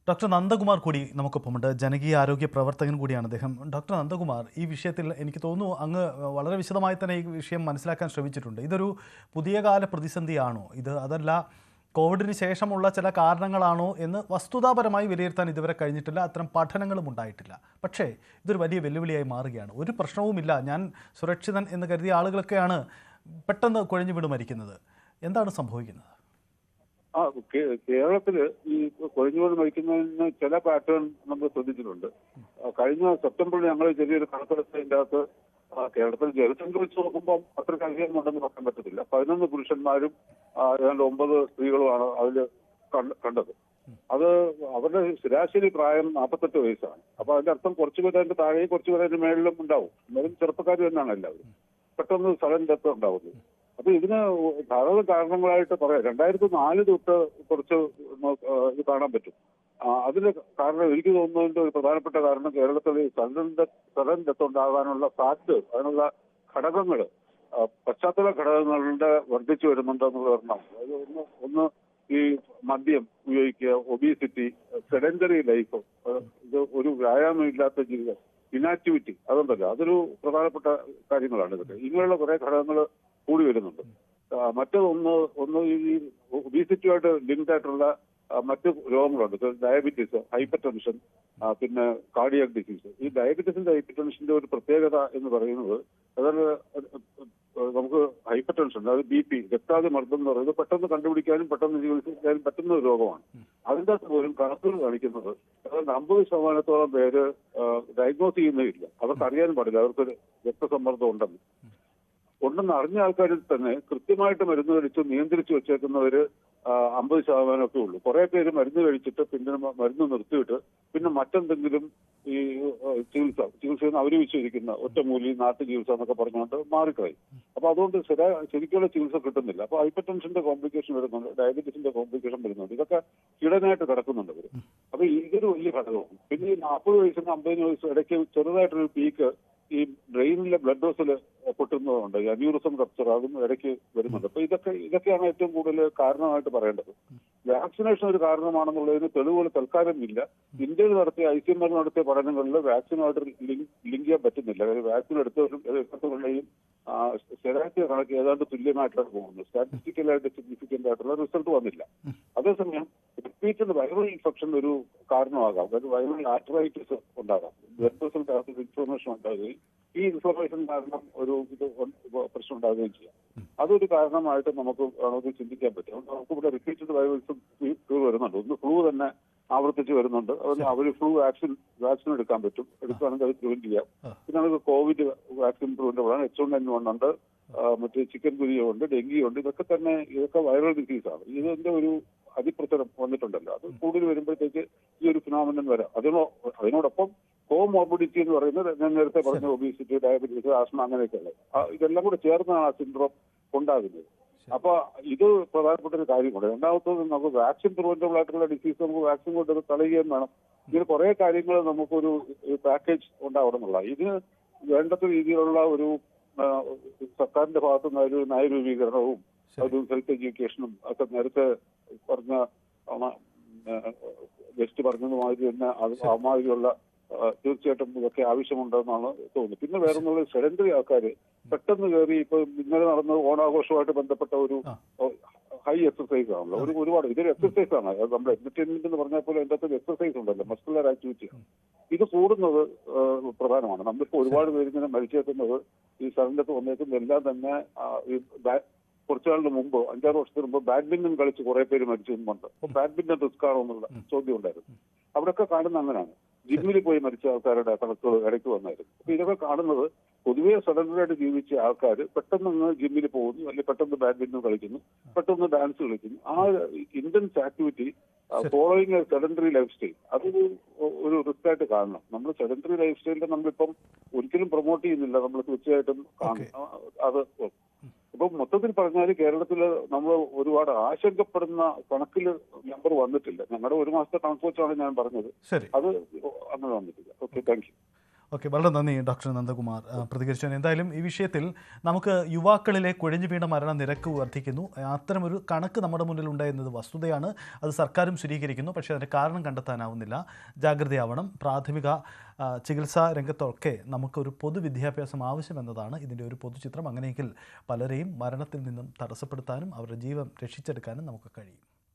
Doctor Nandakumar കൂടി നമുക്കൊപ്പമുണ്ട്. ജനകീയ ആരോഗ്യ പ്രവർത്തകൻ കൂടിയാണ് അദ്ദേഹം. ഡോക്ടർ നന്ദകുമാർ, ഈ വിഷയത്തിൽ എനിക്ക് തോന്നുന്നു അങ്ങ് വളരെ വിശദമായി തന്നെ ഈ വിഷയം മനസ്സിലാക്കാൻ ശ്രമിച്ചിട്ടുണ്ട്. ഇതൊരു പുതിയ കാല പ്രതിസന്ധിയാണോ അതല്ല കോവിഡിന് ശേഷമുള്ള ചില കാരണങ്ങളാണോ എന്ന് വസ്തുതാപരമായി വിലയിരുത്താൻ ഇതുവരെ കഴിഞ്ഞിട്ടില്ല. അത്തരം പഠനങ്ങളും ഉണ്ടായിട്ടില്ല. പക്ഷേ ഇതൊരു വലിയ വെല്ലുവിളിയായി മാറുകയാണ്. ഒരു പ്രശ്നവുമില്ല, ഞാൻ സുരക്ഷിതൻ എന്ന് കരുതിയ ആളുകളൊക്കെയാണ് പെട്ടെന്ന് കുഴഞ്ഞു വീണ് മരിക്കുന്നത്. എന്താണ് സംഭവിക്കുന്നത്? കേരളത്തില് ഈ കൊഴിഞ്ഞുകൊണ്ട് മരിക്കുന്നതിന് ചില പാറ്റേൺ നമ്മൾ ശ്രദ്ധിച്ചിട്ടുണ്ട്. കഴിഞ്ഞ സെപ്റ്റംബറിൽ ഞങ്ങൾ ചെറിയൊരു കണക്കെടുത്തതിൻ്റെ അകത്ത് കേരളത്തിൽ ജനസംഖ്യ വെച്ച് നോക്കുമ്പോൾ അത്ര കഴിയുന്നുണ്ടെന്ന് പറയാൻ പറ്റത്തില്ല. 11 പുരുഷന്മാരും ഏതാണ്ട് 9 സ്ത്രീകളുമാണ് അതിൽ കണ്ടത്. അത് അവരുടെ ശരാശരി പ്രായം 48 വയസ്സാണ്. അപ്പൊ അതിന്റെ അർത്ഥം കുറച്ചുപേർ അതിന്റെ താഴെയും കുറച്ചുപേർ അതിന്റെ മേളിലും ഉണ്ടാവും. എന്നാലും ചെറുപ്പക്കാർ തന്നെയാണ് എല്ലാവരും. പെട്ടെന്ന് സഡൻ ഡെത്ത് ഉണ്ടാവുന്നത്. അപ്പൊ ഇതിന് ധാരാളം കാരണങ്ങളായിട്ട് പറയാം. 2004 തൊട്ട് കുറച്ച് ഇത് കാണാൻ പറ്റും. അതിന് കാരണം എനിക്ക് തോന്നുന്നതിന്റെ ഒരു പ്രധാനപ്പെട്ട കാരണം കേരളത്തിൽ സഡൻ ഡെത്ത് ഉണ്ടാകാനുള്ള ഫാക്ടേഴ്സ്, അതിനുള്ള ഘടകങ്ങൾ, പശ്ചാത്തല ഘടകങ്ങളുടെ വർദ്ധിച്ചു വരുന്നുണ്ടെന്നുള്ള കാരണം. അതായത് ഒന്ന് ഈ മദ്യം ഉപയോഗിക്കുക, ഒബീസിറ്റി, സെഡൻറ്ററി ലൈഫ്, ഇത് ഒരു വ്യായാമം ഇല്ലാത്ത ജീവിതം, ഇനാക്ടിവിറ്റി, അതുണ്ടല്ലോ, അതൊരു പ്രധാനപ്പെട്ട കാര്യങ്ങളാണ്. ഇതൊക്കെ ഇങ്ങനെയുള്ള കുറെ ഘടകങ്ങൾ കൂടി വരുന്നുണ്ട്. മറ്റൊന്ന് ഈ ഒബീസിറ്റിയുമായിട്ട് ലിങ്ക്ഡ് ആയിട്ടുള്ള മറ്റ് രോഗങ്ങളുണ്ട്. ഡയബറ്റീസ്, ഹൈപ്പർ ടെൻഷൻ, പിന്നെ കാർഡിയാക് ഡിസീസ്. ഈ ഡയബറ്റീസിന്റെ ഹൈപ്പർ ടെൻഷന്റെ ഒരു പ്രത്യേകത എന്ന് പറയുന്നത്, അതായത് നമുക്ക് ഹൈപ്പർ ടെൻഷൻ, അതായത് BP, രക്താതിമർദ്ദം എന്ന് പറയുന്നത് പെട്ടെന്ന് കണ്ടുപിടിക്കാനും പെട്ടെന്ന് ചികിത്സിക്കാനും പറ്റുന്ന ഒരു രോഗമാണ്. അതിൻ്റെ അകത്ത് പോലും കണക്കുകൾ കാണിക്കുന്നത് അതായത് 50% പേര് ഡയഗ്നോസ് ചെയ്യുന്നതില്ല. അവർക്ക് അറിയാനും പാടില്ല അവർക്കൊരു രക്തസമ്മർദ്ദം ഉണ്ടെന്ന് അറിഞ്ഞ ആൾക്കാരിൽ തന്നെ കൃത്യമായിട്ട് മരുന്ന് കഴിച്ച് നിയന്ത്രിച്ച് വെച്ചേക്കുന്നവര് 50% ഉള്ളൂ. കുറെ പേര് മരുന്ന് കഴിച്ചിട്ട് പിന്നെ മരുന്ന് നിർത്തിയിട്ട് പിന്നെ മറ്റെന്തെങ്കിലും ഈ ചികിത്സ അവർ വിശ്വസിക്കുന്ന ഒറ്റമൂലി നാട്ടു ചികിത്സ എന്നൊക്കെ പറഞ്ഞുകൊണ്ട് മാറിക്കളയും. അപ്പൊ അതുകൊണ്ട് ശരിക്കുള്ള ചികിത്സ കിട്ടുന്നില്ല. അപ്പൊ ഹൈപ്പർ ടെൻഷന്റെ കോംപ്ലിക്കേഷൻ വരുന്നുണ്ട്, ഡയബറ്റീസിന്റെ കോംപ്ലിക്കേഷൻ വരുന്നുണ്ട്. ഇതൊക്കെ ഹിഡനായിട്ട് കിടക്കുന്നുണ്ട് ഇവര്. അപ്പൊ ഇതൊരു വലിയ ഘടകമാണ്. പിന്നെ ഈ 40 വയസ്സിന് 50 വയസ്സ് ഇടയ്ക്ക് ചെറുതായിട്ടൊരു പീക്ക് ഈ ബ്രെയിനിലെ ബ്ലഡ് വെസൽ പൊട്ടുന്നതുണ്ട്, ഈ അന്യൂറിസം റപ്ചർ, അതും ഇടയ്ക്ക് വരുന്നുണ്ട്. അപ്പൊ ഇതൊക്കെയാണ് ഏറ്റവും കൂടുതൽ കാരണമായിട്ട് പറയേണ്ടത്. വാക്സിനേഷൻ ഒരു കാരണമാണെന്നുള്ളതിന് തെളിവുകൾ തൽക്കാലം ഇല്ല. ഇന്ത്യയിൽ നടത്തിയ ICMR നടത്തിയ പഠനങ്ങളിൽ വാക്സിനുമായിട്ട് ലിങ്ക് ചെയ്യാൻ പറ്റുന്നില്ല. വാക്സിൻ എടുത്തവരുടെയും ശരാശരി കണക്ക് ഏതാണ്ട് തുല്യമായിട്ടാണ് പോകുന്നത്. സ്റ്റാറ്റിസ്റ്റിക്കലായിട്ട് സിഗ്നിഫിക്കന്റ് ആയിട്ടുള്ള റിസൾട്ട് വന്നില്ല. അതേസമയം റിപ്പീറ്റഡ് വൈറൽ ഇൻഫെക്ഷൻ ഒരു കാരണമാകാം. അതായത് വൈറൽ ആർത്രൈറ്റിസ് ഉണ്ടാകാം, ബ്ലഡ് വെസലിന്റെ ഇൻഫ്ലമേഷൻ ഉണ്ടാകുകയും ഈ ഇൻഫ്ലമേഷൻ കാരണം ഒരു പ്രശ്നം ഉണ്ടാകുകയും ചെയ്യാം. അതൊരു കാരണമായിട്ട് നമുക്ക് ചിന്തിക്കാൻ പറ്റും. നമുക്കിവിടെ റിപ്പീറ്റഡ് വൈറൽസും വരുന്നുണ്ട്. ഒന്ന് ഫ്ലൂ തന്നെ ആവർത്തിച്ച് വരുന്നുണ്ട്. അതുകൊണ്ട് അവർ ഫ്ലൂ വാക്സിൻ എടുക്കാൻ പറ്റും, എടുക്കുകയാണെങ്കിൽ അത് പ്രിവെന്റ് ചെയ്യാം. പിന്നെ നമുക്ക് കോവിഡ് വാക്സിൻ പ്രിവെന്റബിൾ ആണ്. H1N1 ഉണ്ട്, മറ്റേ ചിക്കൻ ഗുനിയ ഉണ്ട്, ഡെങ്കി ഉണ്ട്. ഇതൊക്കെ വൈറൽ ഡിസീസാണ്. ഇതിന്റെ ഒരു അതിപ്രസരം വന്നിട്ടുണ്ടല്ലോ. അത് കൂടുതൽ വരുമ്പോഴത്തേക്ക് ഈ ഒരു ഫിനോമിനൻ വരാം. അതിനോടൊപ്പം കോമോർബിഡിറ്റി എന്ന് പറയുന്നത് ഞാൻ നേരത്തെ പറഞ്ഞ ഒബീസിറ്റി, ഡയബറ്റീസ്, ആസ്മ, അങ്ങനെയൊക്കെയുള്ള ഇതെല്ലാം കൂടെ ചേർന്നാണ് ആ സിൻഡ്രോം ഉണ്ടാകുന്നത്. അപ്പൊ ഇത് പ്രധാനപ്പെട്ട ഒരു കാര്യമുണ്ട്. രണ്ടാമത്തത് നമുക്ക് വാക്സിൻ പ്രിവെന്റബിൾ ആയിട്ടുള്ള ഡിസീസ് നമുക്ക് വാക്സിൻ കൊണ്ട് തടയുകയും വേണം. ഇതിന് കുറെ കാര്യങ്ങൾ നമുക്കൊരു പാക്കേജ് ഉണ്ടാവണം എന്നുള്ള. ഇതിന് വേണ്ടത്ര രീതിയിലുള്ള ഒരു സർക്കാരിന്റെ ഭാഗത്തുനിന്ന് ഒരു നയരൂപീകരണവും ഒരു ഹെൽത്ത് എഡ്യൂക്കേഷനും ഒക്കെ നേരത്തെ പറഞ്ഞ ഗസ്റ്റ് പറഞ്ഞതുമാതിരി തന്നെ അമാതിരിയുള്ള തീർച്ചയായിട്ടും ഇതൊക്കെ ആവശ്യമുണ്ടെന്നാണ് തോന്നുന്നത്. പിന്നെ വേറൊന്നുള്ള സെഡൻഡറി ആൾക്കാർ പെട്ടെന്ന് കയറി ഇപ്പൊ ഇന്നലെ നടന്ന ഓണാഘോഷവുമായിട്ട് ബന്ധപ്പെട്ട ഒരു ഹൈ എക്സസൈസ് ആണല്ലോ. ഒരുപാട് ഇതൊരു എക്സസൈസ് ആണ്. നമ്മുടെ എന്റർടൈൻമെന്റ് എന്ന് പറഞ്ഞാൽ പോലും അതിൻ്റെ അകത്ത് എക്സസൈസ് ഉണ്ടല്ലോ, മസ്കുലർ ആക്ടിവിറ്റി. ഇത് കൂടുന്നത് പ്രധാനമാണ്. നമ്മളിപ്പോൾ ഒരുപാട് പേര് ഇങ്ങനെ മരിച്ചേക്കുന്നത് ഈ സഡൻഡത്ത് വന്നേക്കുന്നത് എല്ലാം തന്നെ ഈ കുറച്ചു നാളിന് മുമ്പ് 5-6 വർഷത്തിന് മുമ്പ് ബാഡ്മിന്റൺ കളിച്ച് കുറെ പേര് മരിച്ചു എന്നുണ്ട്. അപ്പൊ ബാഡ്മിന്റൺ റിസ്ക് ആണോ എന്നുള്ള ചോദ്യം ഉണ്ടായിരുന്നു. അവിടെയൊക്കെ കാണുന്ന അങ്ങനെയാണ്. ജിമ്മിൽ പോയി മരിച്ച ആൾക്കാരുടെ കണക്കുകൾ ഇടയ്ക്ക് വന്നായിരുന്നു. അപ്പൊ ഇതൊക്കെ കാണുന്നത് പൊതുവെ സഡൻഡറായിട്ട് ജീവിച്ച ആൾക്കാർ പെട്ടെന്ന് ജിമ്മിൽ പോകുന്നു, അല്ലെങ്കിൽ പെട്ടെന്ന് ബാഡ്മിന്റൺ കളിക്കുന്നു, പെട്ടെന്ന് ഡാൻസ് കളിക്കുന്നു. ആ intense activity following sedentary life style ഒരു റിസ്ക് ആയിട്ട് കാണണം. നമ്മൾ സെഡൻഡറി ലൈഫ് സ്റ്റൈലിനെ നമ്മളിപ്പം ഒരിക്കലും പ്രൊമോട്ട് ചെയ്യുന്നില്ല. നമ്മൾ തീർച്ചയായിട്ടും കാണണം. അത് ഇപ്പം മൊത്തത്തിൽ പറഞ്ഞാൽ കേരളത്തിൽ നമ്മൾ ഒരുപാട് ആശങ്കപ്പെടുന്ന കണക്കിൽ നമ്പർ വന്നിട്ടില്ല. ഞങ്ങളുടെ 1 മാസത്തെ കണക്ക് വെച്ചാണ് ഞാൻ പറഞ്ഞത്. അത് അങ്ങനെ വന്നിട്ടില്ല. Okay, thank you. ഓക്കെ, വളരെ നന്ദി ഡോക്ടർ നന്ദകുമാർ പ്രതികരിച്ചു. എന്തായാലും ഈ വിഷയത്തിൽ നമുക്ക് യുവാക്കളിലെ കുഴഞ്ഞു വീണ മരണ നിരക്ക് വർദ്ധിക്കുന്നു. അത്തരമൊരു കണക്ക് നമ്മുടെ മുന്നിൽ ഉണ്ടായിരുന്നത് വസ്തുതയാണ്. അത് സർക്കാരും സ്ഥിരീകരിക്കുന്നു. പക്ഷേ അതിൻ്റെ കാരണം കണ്ടെത്താനാവുന്നില്ല. ജാഗ്രതയാവണം. പ്രാഥമിക ചികിത്സാ രംഗത്തൊക്കെ നമുക്കൊരു പൊതുവിദ്യാഭ്യാസം ആവശ്യമെന്നതാണ് ഇതിൻ്റെ ഒരു പൊതുചിത്രം. അങ്ങനെയെങ്കിൽ പലരെയും മരണത്തിൽ നിന്നും തടസ്സപ്പെടുത്താനും അവരുടെ ജീവൻ രക്ഷിച്ചെടുക്കാനും നമുക്ക് കഴിയും.